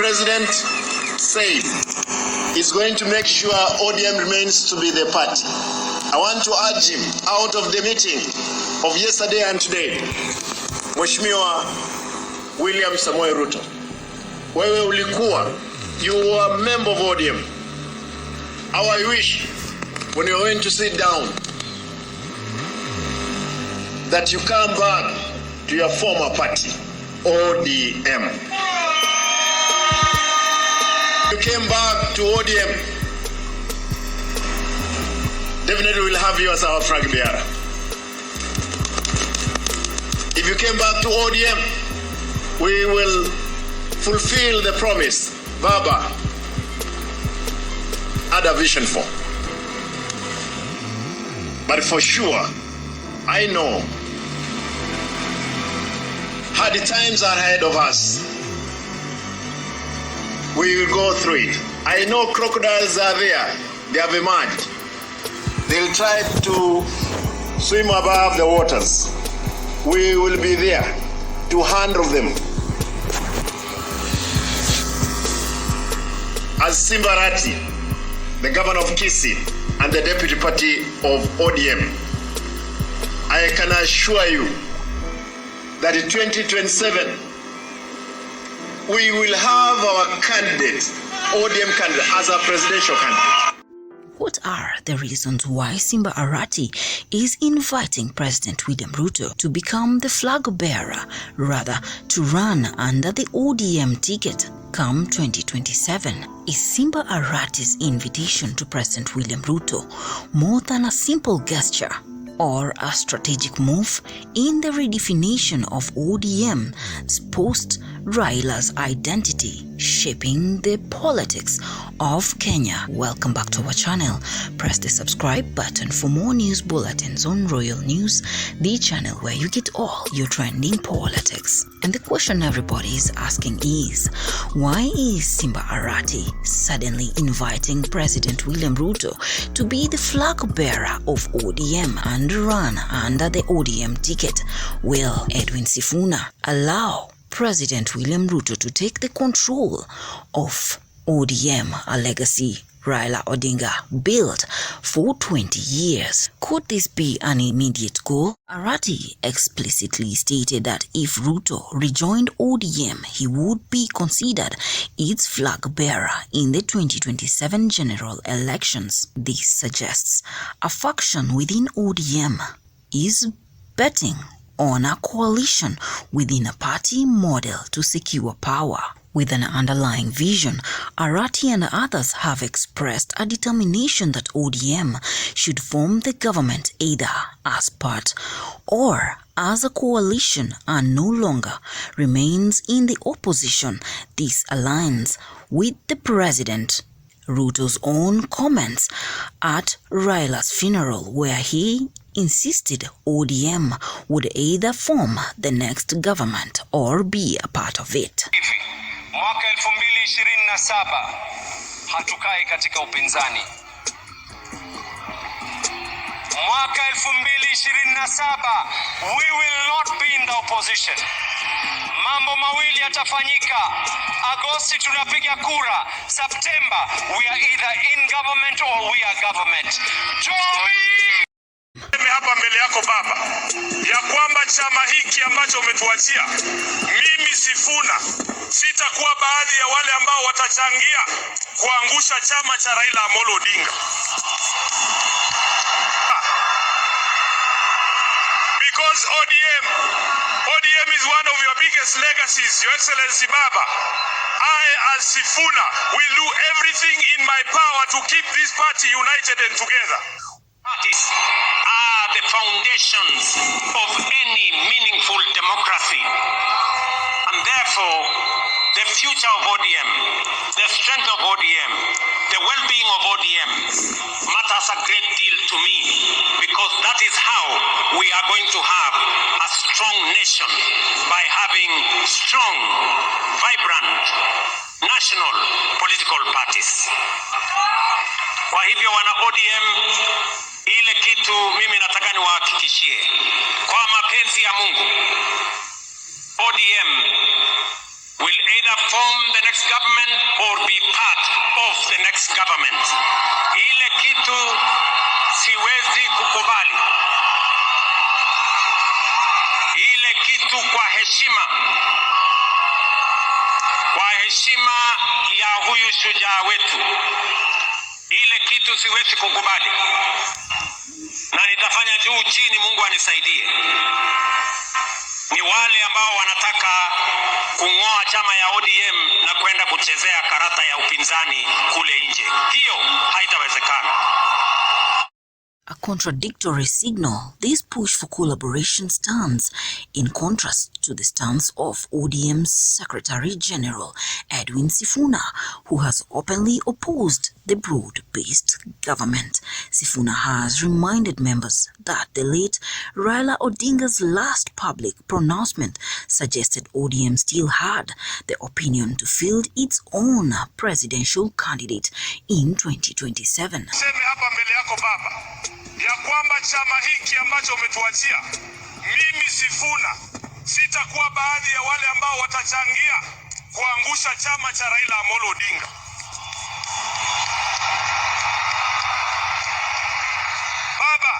president said he's going to make sure ODM remains to be the party. I want to urge him out of the meeting of yesterday and today. Mheshimiwa William Samoei Ruto, wewe ulikuwa, you were a member of ODM. How I wish when you're going to sit down that you come back to your former party, ODM. You came back to ODM, definitely we'll have you as our flag bearer. If you came back to ODM, we will fulfill the promise Baba had a vision for. But for sure, I know hard times are ahead of us. We will go through it. I know crocodiles are there. They have emerged. They'll try to swim above the waters. We will be there to handle them. As Simba Arati, the governor of Kisii and the deputy party of ODM, I can assure you that in 2027, we will have our candidate, ODM candidate, as a presidential candidate. What are the reasons why Simba Arati is inviting President William Ruto to become the flag bearer, rather to run under the ODM ticket come 2027? Is Simba Arati's invitation to President William Ruto more than a simple gesture or a strategic move in the redefinition of ODM's post-Raila's identity, shaping the politics of Kenya? Welcome back to our channel. Press the subscribe button for more news bulletins on Royal News, the channel where you get all your trending politics. And the question everybody is asking is, why is Simba Arati suddenly inviting President William Ruto to be the flag bearer of ODM and run under the ODM ticket? Will Edwin Sifuna allow President William Ruto to take the control of ODM, a legacy Raila Odinga built for 20 years? Could this be an immediate goal? Arati explicitly stated that if Ruto rejoined ODM, he would be considered its flag bearer in the 2027 general elections. This suggests a faction within ODM is betting on a coalition within a party model to secure power. With an underlying vision, Arati and others have expressed a determination that ODM should form the government either as part or as a coalition and no longer remains in the opposition. This aligns with the President Ruto's own comments at Raila's funeral, where he insisted ODM would either form the next government or be a part of it. Mwaka 2027 hatukai katika upinzani. Mwaka 2027 we will not be in the opposition. Mambo mawili yatafanyika. Agosti tunapiga kura. September we are either in government or we are government. Joey! Hapa mbele yako baba, ya kwamba chama hiki ambacho umetuachia, mimi Sifuna sitakuwa baadhi ya wale ambao watachangia kuangusha chama cha Raila Amolo Odinga. Because ODM is one of your biggest legacies, Your Excellency Baba. I, as Sifuna, will do everything in my power to keep this party united and together. Parties are the foundations of any meaningful democracy. And therefore, the future of ODM, the strength of ODM, the well-being of ODM matters a great deal to me, because that is how we are going to have a strong nation, by having strong, vibrant, national political parties. Kwa hivyo wana ODM, ile kitu mimi nataka niwahakikishie, kwa mapenzi ya Mungu, ODM will either form the next government or be part of the next government. Ile kitu siwezi kukubali. Ile kitu kwa heshima ya huyu shujaa wetu. Ile kitu siwezi kukubali. Na nitafanya juu chini, Mungu anisaidie. Ni wale ambao wanataka kung'oa chama ya ODM na kwenda kuchezea karata ya upinzani kule nje. Hiyo haitawezekana. A contradictory signal, this push for collaboration stands in contrast to the stance of ODM's Secretary General Edwin Sifuna, who has openly opposed the broad-based government. Sifuna has reminded members that the late Raila Odinga's last public pronouncement suggested ODM still had the opinion to field its own presidential candidate in 2027. Ya kwamba chama hiki ambacho umetuachia, mimi Sifuna sitakuwa baadhi ya wale ambao watachangia kuangusha chama cha Raila Amolo Odinga. Baba,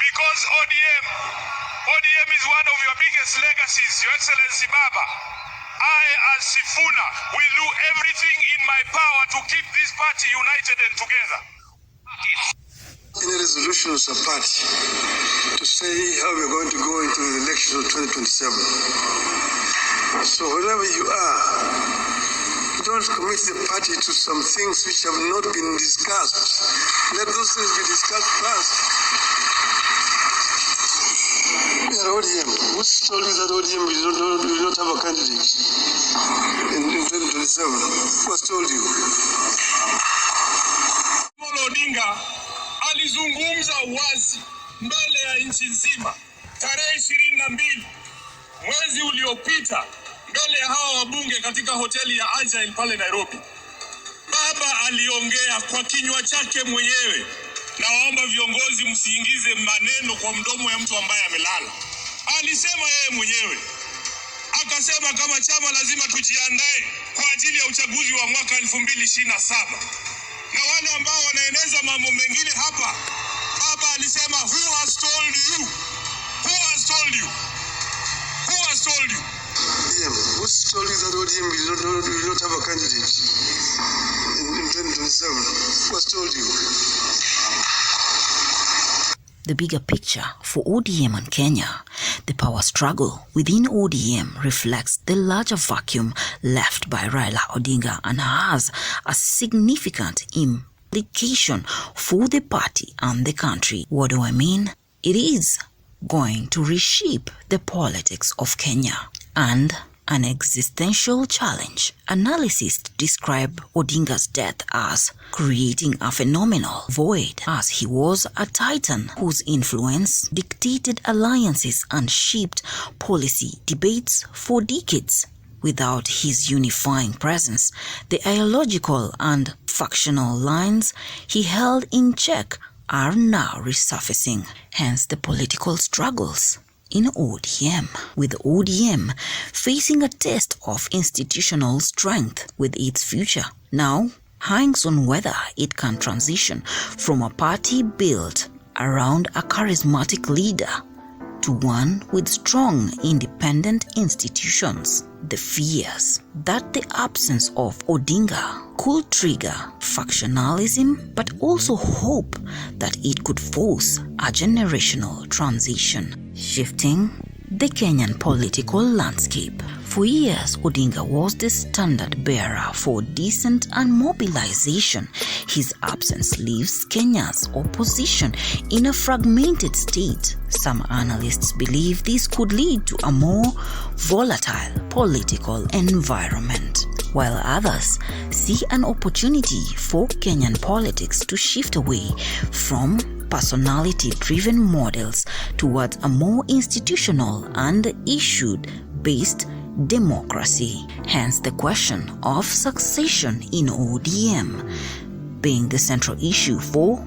because ODM is one of your biggest legacies, Your Excellency Baba. I, as Sifuna, will do everything in my power to keep this party united and together. Any resolution of a party to say how we're going to go into the election of 2027. So wherever you are, don't commit the party to some things which have not been discussed. Let those things be discussed first. ODM. Who's told you that ODM will not have a candidate in 2027? Who's told you? Odinga alizungumza wazi mbele ya nchi nzima tarehe 22 mwezi uliopita mbele ya hawa wabunge katika hoteli ya Agile pale Nairobi. Baba aliongea kwa kinywa chake mwenyewe. Naomba viongozi msiingize maneno kwa mdomo ya mtu ambaye amelala. Alisema yeye mwenyewe. Akasema kama chama lazima tujiandae kwa ajili ya uchaguzi wa mwaka 2027. Na wale ambao wanaeneza mambo mengine hapa, Baba alisema, who has told you? Who has told you? Who has told you? Who's told you that ODM will not have a candidate in 2027? Who has told you? The bigger picture for ODM and Kenya, the power struggle within ODM reflects the larger vacuum left by Raila Odinga and has a significant implication for the party and the country. What do I mean? It is going to reshape the politics of Kenya and an existential challenge. Analysts describe Odinga's death as creating a phenomenal void, as he was a titan whose influence dictated alliances and shaped policy debates for decades. Without his unifying presence, the ideological and factional lines he held in check are now resurfacing, hence the political struggles in ODM, with ODM facing a test of institutional strength with its future now hangs on whether it can transition from a party built around a charismatic leader to one with strong independent institutions. The fears that the absence of Odinga could trigger factionalism, but also hope that it could force a generational transition, shifting the Kenyan political landscape. For years, Odinga was the standard bearer for dissent and mobilization. His absence leaves Kenya's opposition in a fragmented state. Some analysts believe this could lead to a more volatile political environment, while others see an opportunity for Kenyan politics to shift away from personality-driven models towards a more institutional and issue-based democracy. Hence the question of succession in ODM being the central issue for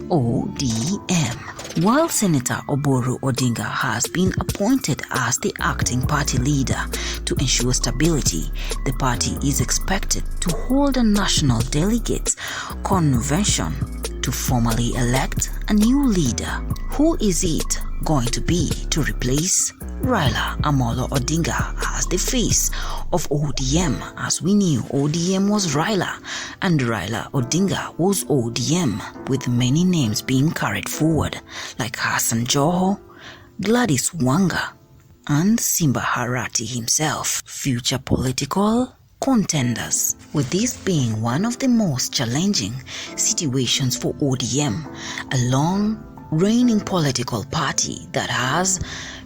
ODM. While Senator Odm.Odm has been appointed as the acting party leader to ensure stability, the party is expected to hold a national delegates convention to formally elect a new leader. Who is it going to be to replace Raila Amolo Odinga as the face of ODM? As we knew, ODM was Raila and Raila Odinga was ODM, with many names being carried forward like Hassan Joho, Gladys Wanga and Simba Arati himself, future political contenders, with this being one of the most challenging situations for ODM, a long-reigning political party that has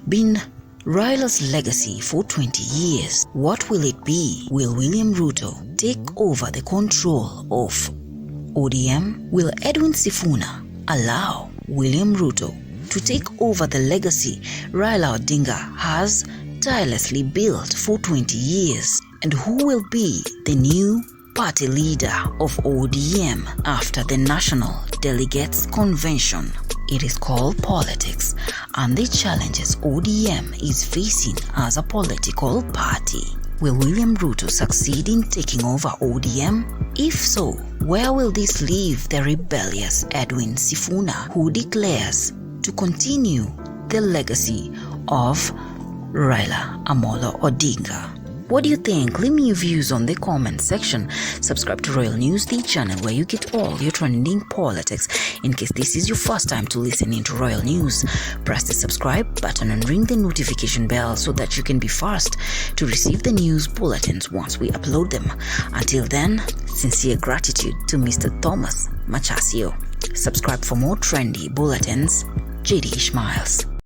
been Raila's legacy for 20 years. What will it be? Will William Ruto take over the control of ODM? Will Edwin Sifuna allow William Ruto to take over the legacy Raila Odinga has tirelessly built for 20 years? And who will be the new party leader of ODM after the National Delegates Convention? It is called politics and the challenges ODM is facing as a political party. Will William Ruto succeed in taking over ODM? If so, where will this leave the rebellious Edwin Sifuna, who declares to continue the legacy of Raila Amolo Odinga? What do you think? Leave me your views on the comment section. Subscribe to Royal News, the channel where you get all your trending politics. In case this is your first time to listen into Royal News, press the subscribe button and ring the notification bell so that you can be first to receive the news bulletins once we upload them. Until then, sincere gratitude to Mr. Thomas Machasio. Subscribe for more trendy bulletins. JD Ishmaels.